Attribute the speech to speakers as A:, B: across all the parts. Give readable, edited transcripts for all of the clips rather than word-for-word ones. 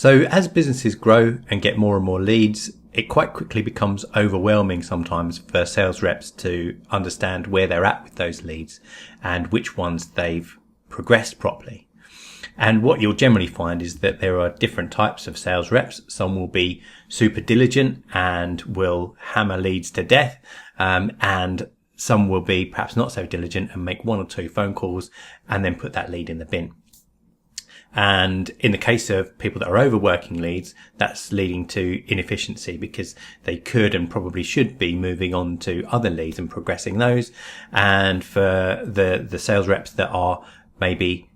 A: So as businesses grow and get more and more leads, it quite quickly becomes overwhelming sometimes for sales reps to understand where they're at with those leads and which ones they've progressed properly. And what you'll generally find is that there are different types of sales reps. Some will be super diligent and will hammer leads to death. And some will be perhaps not so diligent and make one or two phone calls and then put that lead in the bin. And in the case of people that are overworking leads, that's leading to inefficiency because they could and probably should be moving on to other leads and progressing those. And for the sales reps that are maybe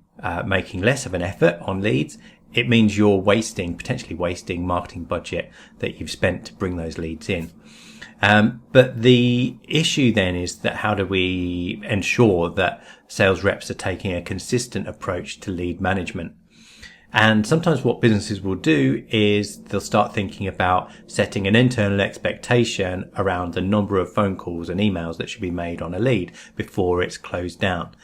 A: making less of an effort on leads, it means you're potentially wasting marketing budget that you've spent to bring those leads in. But the issue then is that how do we ensure that sales reps are taking a consistent approach to lead management? And sometimes what businesses will do is they'll start thinking about setting an internal expectation around the number of phone calls and emails that should be made on a lead before it's closed down.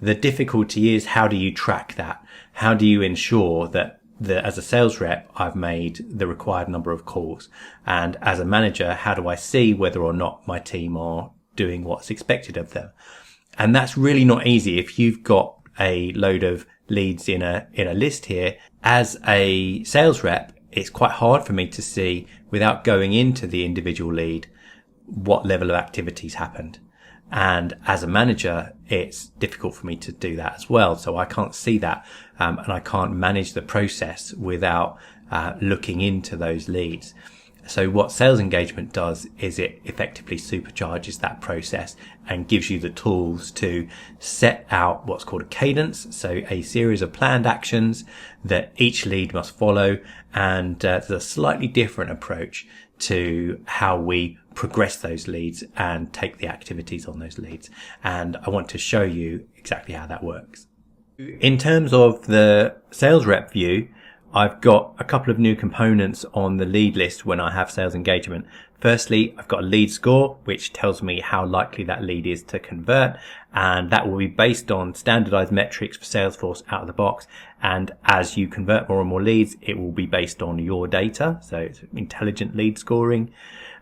A: The difficulty is, how do you track that? How do you ensure that as a sales rep, I've made the required number of calls? And as a manager, how do I see whether or not my team are doing what's expected of them? And that's really not easy if you've got a load of leads in a list here. As a sales rep, it's quite hard for me to see, without going into the individual lead, what level of activities happened. And as a manager, it's difficult for me to do that as well. So I can't see that. And I can't manage the process without looking into those leads. So what sales engagement does is it effectively supercharges that process and gives you the tools to set out what's called a cadence. So a series of planned actions that each lead must follow. And there's a slightly different approach to how we progress those leads and take the activities on those leads. And I want to show you exactly how that works. In terms of the sales rep view, I've got a couple of new components on the lead list when I have sales engagement. Firstly, I've got a lead score, which tells me how likely that lead is to convert. And that will be based on standardized metrics for Salesforce out of the box. And as you convert more and more leads, it will be based on your data. So it's intelligent lead scoring.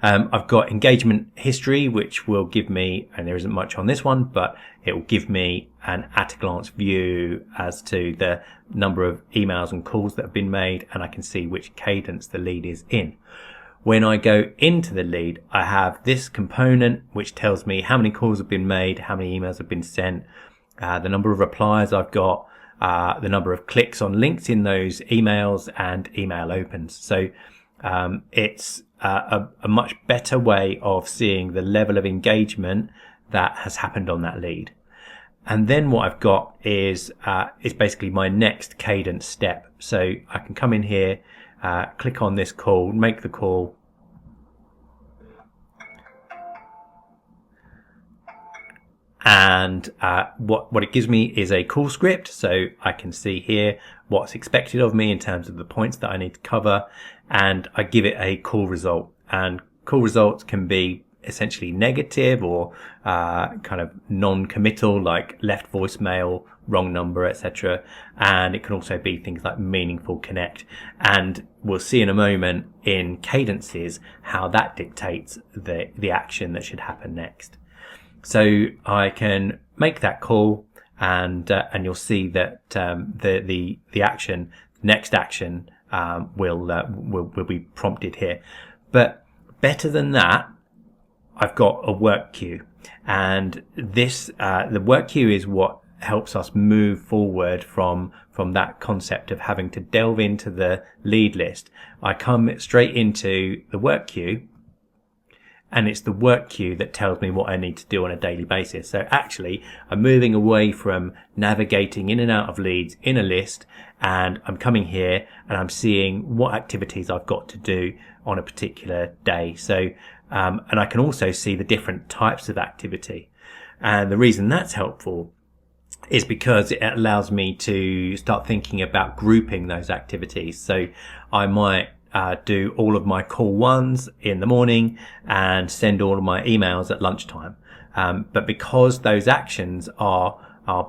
A: I've got engagement history, which will give me, and there isn't much on this one, but it will give me an at-a-glance view as to the number of emails and calls that have been made, and I can see which cadence the lead is in. When I go into the lead, I have this component which tells me how many calls have been made, how many emails have been sent, the number of replies I've got, the number of clicks on links in those emails, and email opens. So it's a much better way of seeing the level of engagement that has happened on that lead. And then what I've got is basically my next cadence step. So I can come in here, click on this call, make the call. And what it gives me is a call script. So I can see here what's expected of me in terms of the points that I need to cover. And I give it a call result. And call results can be essentially negative or kind of non-committal, like left voicemail, wrong number, etc. And it can also be things like meaningful connect. And we'll see in a moment in cadences how that dictates the action that should happen next. So I can make that call, and you'll see that the action, next action, will be prompted here. But better than that, I've got a work queue, and this the work queue is what helps us move forward from that concept of having to delve into the lead list. I come straight into the work queue, and it's the work queue that tells me what I need to do on a daily basis. So actually, I'm moving away from navigating in and out of leads in a list, and I'm coming here and I'm seeing what activities I've got to do on a particular day. So, and I can also see the different types of activity. And the reason that's helpful is because it allows me to start thinking about grouping those activities. So I might do all of my call ones in the morning and send all of my emails at lunchtime. But because those actions are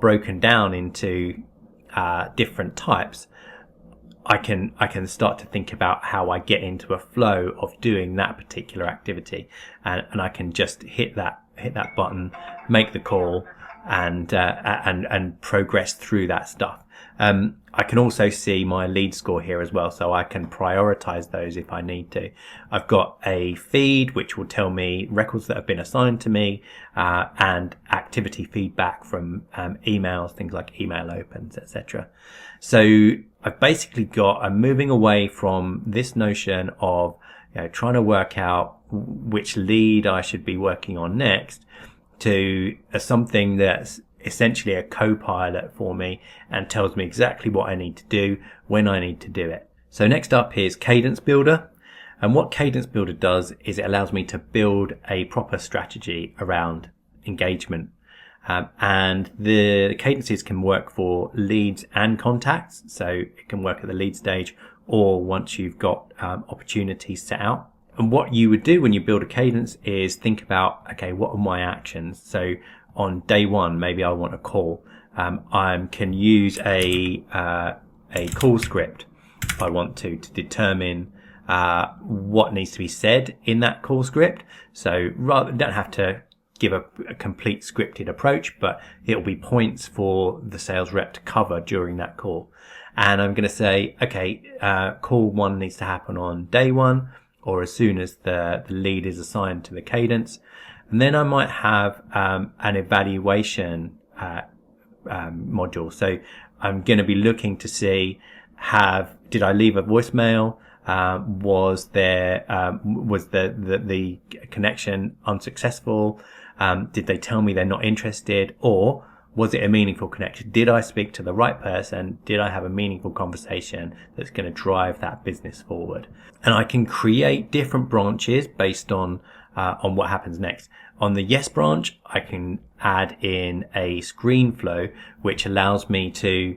A: broken down into different types, I can start to think about how I get into a flow of doing that particular activity, and I can just hit that button, make the call, and progress through that stuff. I can also see my lead score here as well, so I can prioritize those if I need to. I've got a feed which will tell me records that have been assigned to me, and activity feedback from emails, things like email opens, etc. So I'm moving away from this notion of trying to work out which lead I should be working on next to something that's essentially a co-pilot for me and tells me exactly what I need to do when I need to do it. So next up is Cadence Builder. And what Cadence Builder does is it allows me to build a proper strategy around engagement. And the cadences can work for leads and contacts. So it can work at the lead stage or once you've got opportunities set out. And what you would do when you build a cadence is think about, okay, what are my actions? So on day one, maybe I want a call. I can use a call script if I want to determine what needs to be said in that call script. So don't have to give a complete scripted approach, but it'll be points for the sales rep to cover during that call. And I'm going to say, okay, call one needs to happen on day one, or as soon as the lead is assigned to the cadence. And then I might have an evaluation module. So I'm going to be looking to see, did I leave a voicemail? Was the connection unsuccessful? Did they tell me they're not interested? Or was it a meaningful connection? Did I speak to the right person? Did I have a meaningful conversation that's going to drive that business forward? And I can create different branches based on what happens next. On the yes branch, I can add in a screen flow, which allows me to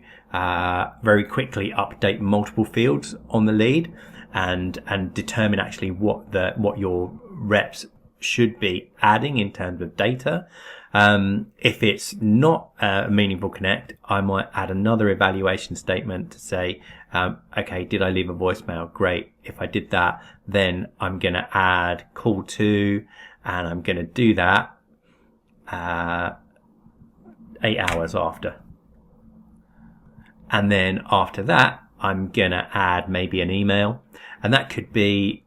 A: very quickly update multiple fields on the lead and determine actually what your reps should be adding in terms of data. If it's not a meaningful connect, I might add another evaluation statement to say, okay, did I leave a voicemail? Great. If I did that, then I'm going to add call to, and I'm going to do that 8 hours after. And then after that, I'm going to add maybe an email, and that could be,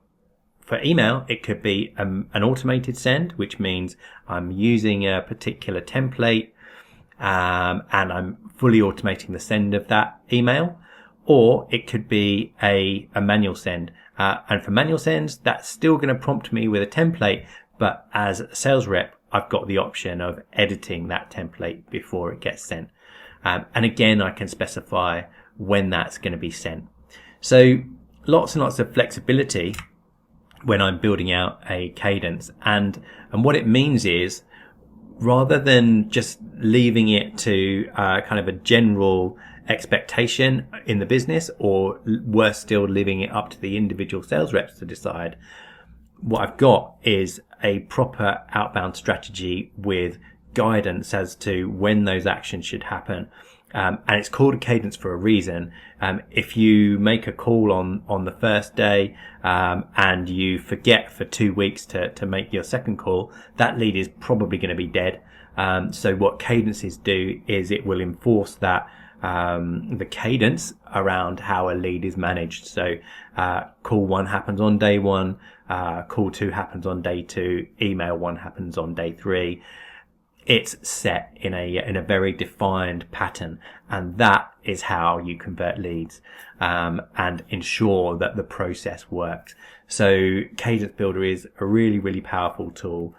A: for email, it could be an automated send, which means I'm using a particular template and I'm fully automating the send of that email. Or it could be a manual send. And for manual sends, that's still going to prompt me with a template. But as a sales rep, I've got the option of editing that template before it gets sent. And again, I can specify when that's going to be sent. So lots and lots of flexibility when I'm building out a cadence. And what it means is, rather than just leaving it to kind of a general expectation in the business, or worse still, leaving it up to the individual sales reps to decide, what I've got is a proper outbound strategy with guidance as to when those actions should happen. And it's called a cadence for a reason. If you make a call on the first day, and you forget for 2 weeks to make your second call, that lead is probably going to be dead. So what cadences do is it will enforce that, the cadence around how a lead is managed. So, call one happens on day one, call two happens on day two, email one happens on day three. It's set in a very defined pattern, and that is how you convert leads, and ensure that the process works. So Cadence Builder is a really, really powerful tool,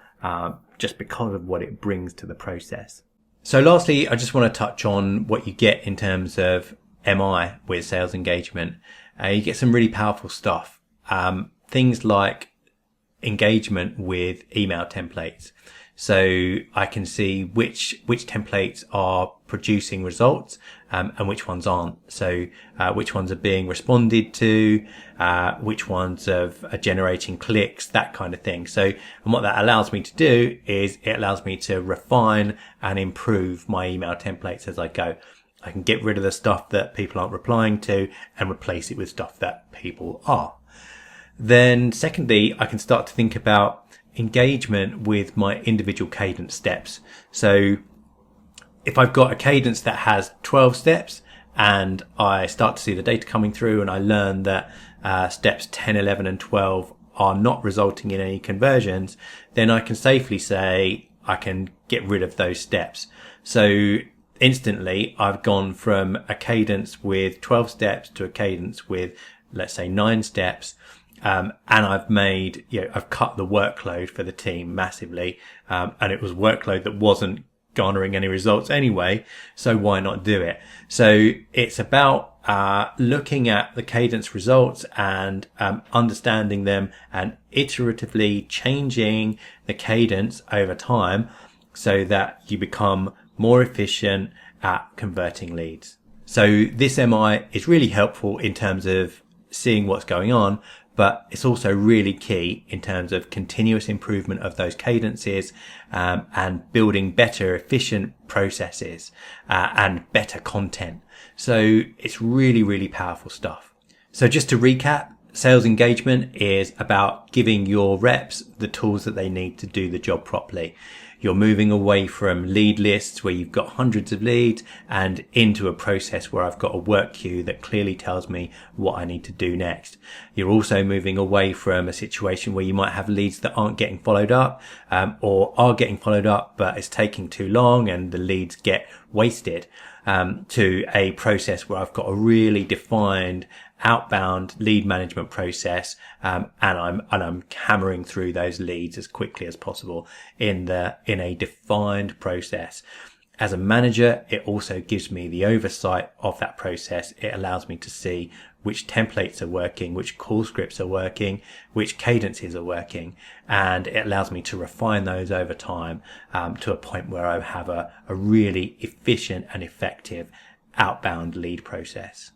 A: just because of what it brings to the process. So lastly, I just want to touch on what you get in terms of MI with sales engagement. You get some really powerful stuff. Things like engagement with email templates. So I can see which templates are producing results, and which ones aren't. So, which ones are being responded to, which ones are generating clicks, that kind of thing. So, and what that allows me to do is it allows me to refine and improve my email templates as I go. I can get rid of the stuff that people aren't replying to and replace it with stuff that people are. Then secondly, I can start to think about engagement with my individual cadence steps. So if I've got a cadence that has 12 steps and I start to see the data coming through and I learn that steps 10, 11 and 12 are not resulting in any conversions, then I can safely say I can get rid of those steps. So instantly I've gone from a cadence with 12 steps to a cadence with, let's say, 9 steps. And I've cut the workload for the team massively. And it was workload that wasn't garnering any results anyway. So why not do it? So it's about looking at the cadence results and understanding them and iteratively changing the cadence over time so that you become more efficient at converting leads. So this MI is really helpful in terms of seeing what's going on, but it's also really key in terms of continuous improvement of those cadences and building better, efficient processes and better content. So it's really, really powerful stuff. So just to recap, sales engagement is about giving your reps the tools that they need to do the job properly. You're moving away from lead lists where you've got hundreds of leads and into a process where I've got a work queue that clearly tells me what I need to do next. You're also moving away from a situation where you might have leads that aren't getting followed up or are getting followed up, but it's taking too long and the leads get wasted, to a process where I've got a really defined outbound lead management process, and I'm hammering through those leads as quickly as possible in a defined process. As a manager, it also gives me the oversight of that process. It allows me to see which templates are working, which call scripts are working, which cadences are working, and it allows me to refine those over time to a point where I have a really efficient and effective outbound lead process.